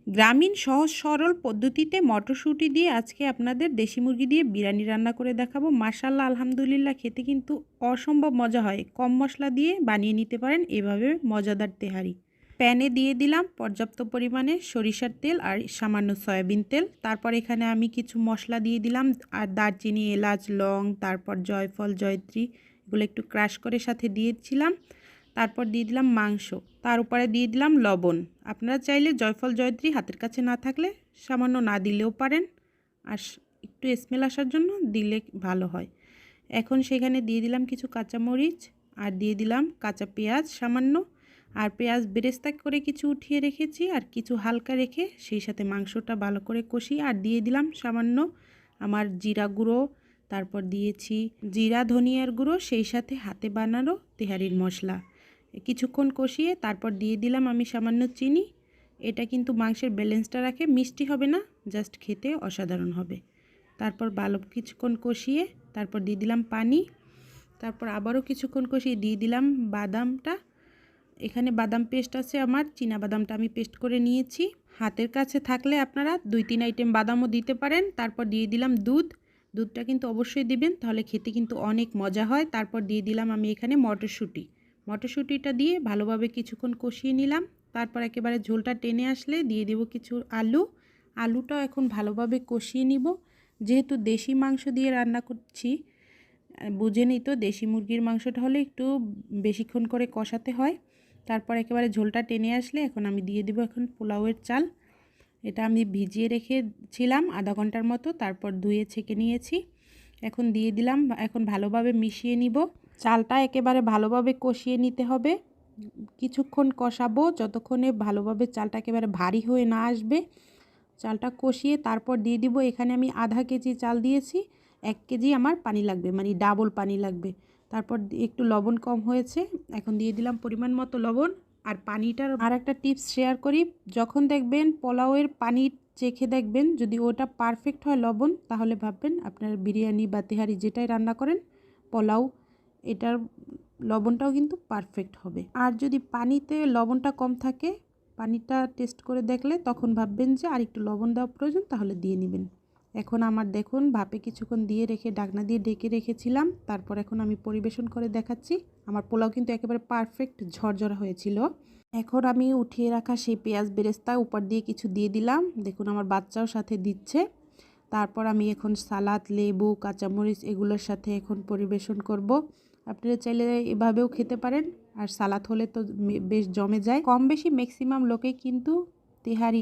গ্রামীণ সহজ সরল পদ্ধতিতে মটরশুঁটি দিয়ে আজকে আপনাদের দেশি মুরগি দিয়ে বিরিয়ানি রান্না করে দেখাবো। মাশাআল্লাহ, আলহামদুলিল্লাহ, খেতে কিন্তু অসম্ভব মজা হয়। কম মশলা দিয়ে বানিয়ে নিতে পারেন এভাবে মজাদার তেহারি। প্যানে দিয়ে দিলাম পর্যাপ্ত পরিমাণে সরিষার তেল আর সামান্য সয়াবিন তেল। তারপর এখানে আমি কিছু মশলা দিয়ে দিলাম, আর দারচিনি, এলাচ, লং, তারপর জয়ফল, জয়ত্রী, এগুলো একটু ক্রাশ করে সাথে দিয়েছিলাম। তারপর দিয়ে দিলাম মাংস, তার উপরে দিয়ে দিলাম লবণ। আপনারা চাইলে জয়ফল, জয়ত্রী হাতের কাছে না থাকলে সামান্য না দিলেও পারেন, আর একটু স্মেল আসার জন্য দিলে ভালো হয়। এখন সেখানে দিয়ে দিলাম কিছু কাঁচামরিচ, আর দিয়ে দিলাম কাঁচা পেঁয়াজ সামান্য, আর পেঁয়াজ বেরেস্তা করে কিছু উঠিয়ে রেখেছি আর কিছু হালকা রেখে সেই সাথে মাংসটা ভালো করে কষি, আর দিয়ে দিলাম সামান্য আমার জিরা গুঁড়ো, তারপর দিয়েছি জিরা ধনিয়ার গুঁড়ো, সেই সাথে হাতে বানানো তেহারির মশলা। কিছুক্ষণ কষিয়ে তারপর দিয়ে দিলাম আমি সামান্য চিনি। এটা কিন্তু মাংসের ব্যালেন্সটা রাখে, মিষ্টি হবে না, জাস্ট খেতে অসাধারণ হবে। তারপর ভালো কিছুক্ষণ কষিয়ে তারপর দিয়ে দিলাম পানি। তারপর আবারও কিছুক্ষণ কষিয়ে দিয়ে দিলাম বাদামটা। এখানে বাদাম পেস্ট আছে আমার, চীনা বাদামটা আমি পেস্ট করে নিয়েছি। হাতের কাছে থাকলে আপনারা 2-3 আইটেম বাদামও দিতে পারেন। তারপর দিয়ে দিলাম দুধটা কিন্তু অবশ্যই দিবেন, তাহলে খেতে কিন্তু অনেক মজা হয়। তারপর দিয়ে দিলাম আমি এখানে মটরশুঁটিটা দিয়ে ভালোভাবে কিছুক্ষণ কষিয়ে নিলাম। তারপর একেবারে ঝোলটা টেনে আসলে দিয়ে দেব কিছু আলুটাও এখন ভালোভাবে কষিয়ে নিব। যেহেতু দেশি মাংস দিয়ে রান্না করছি, বুঝেনই তো, দেশি মুরগির মাংসটা হলে একটু বেশিক্ষণ করে কষাতে হয়। তারপর একেবারে ঝোলটা টেনে আসলে এখন আমি দিয়ে দেব এখন পোলাওয়ের চাল। এটা আমি ভিজিয়ে রেখেছিলাম আধা ঘন্টার মতো, তারপর ধুয়ে ছেঁকে নিয়েছি। এখন দিয়ে দিলাম, এখন ভালোভাবে মিশিয়ে নিব। চালটা একেবারে ভালোভাবে কষিয়ে নিতে হবে। কিছুক্ষণ কষাবো যতক্ষণে ভালোভাবে চালটা একেবারে ভারী হয়ে না আসবে। চালটা কষিয়ে তারপর দিয়ে দিব, এখানে আমি আধা কেজি চাল দিয়েছি, 1 কেজি আমার পানি লাগবে, মানে ডাবল পানি লাগবে। তারপর একটু লবণ কম হয়েছে, এখন দিয়ে দিলাম পরিমাণ মতো লবণ। আর পানিটার আর একটা টিপস শেয়ার করি, যখন দেখবেন পোলাওয়ের পানি চেখে দেখবেন, যদি ওটা পারফেক্ট হয় লবণ, তাহলে ভাববেন আপনার বিরিয়ানি বা তেহারি যেটাই রান্না করেন, পোলাও, এটার লবণটাও কিন্তু পারফেক্ট হবে। আর যদি পানিতে লবণটা কম থাকে, পানিটা টেস্ট করে দেখলে তখন ভাববেন যে আর একটু লবণ দেওয়া প্রয়োজন, তাহলে দিয়ে নেবেন। এখন আমার দেখুন ভাপে কিছুক্ষণ দিয়ে রেখে ঢাকনা দিয়ে ঢেকে রেখেছিলাম। তারপর এখন আমি পরিবেশন করে দেখাচ্ছি। আমার পোলাও কিন্তু একেবারে পারফেক্ট ঝরঝরা হয়েছিল। এখন আমি উঠিয়ে রাখা সেই পেঁয়াজ বেরেস্তা উপর দিয়ে কিছু দিয়ে দিলাম, দেখুন আমার বাচ্চাও সাথে দিচ্ছে। তারপর আমি এখন সালাদ, লেবু, কাঁচামরিচ এগুলোর সাথে এখন পরিবেশন করব। আপনারা চাইলে এভাবেও খেতে পারেন, আর সালাদ হলে তো বেশ জমে যায়। কম বেশি ম্যাক্সিমাম লোকেই কিন্তু তেহারি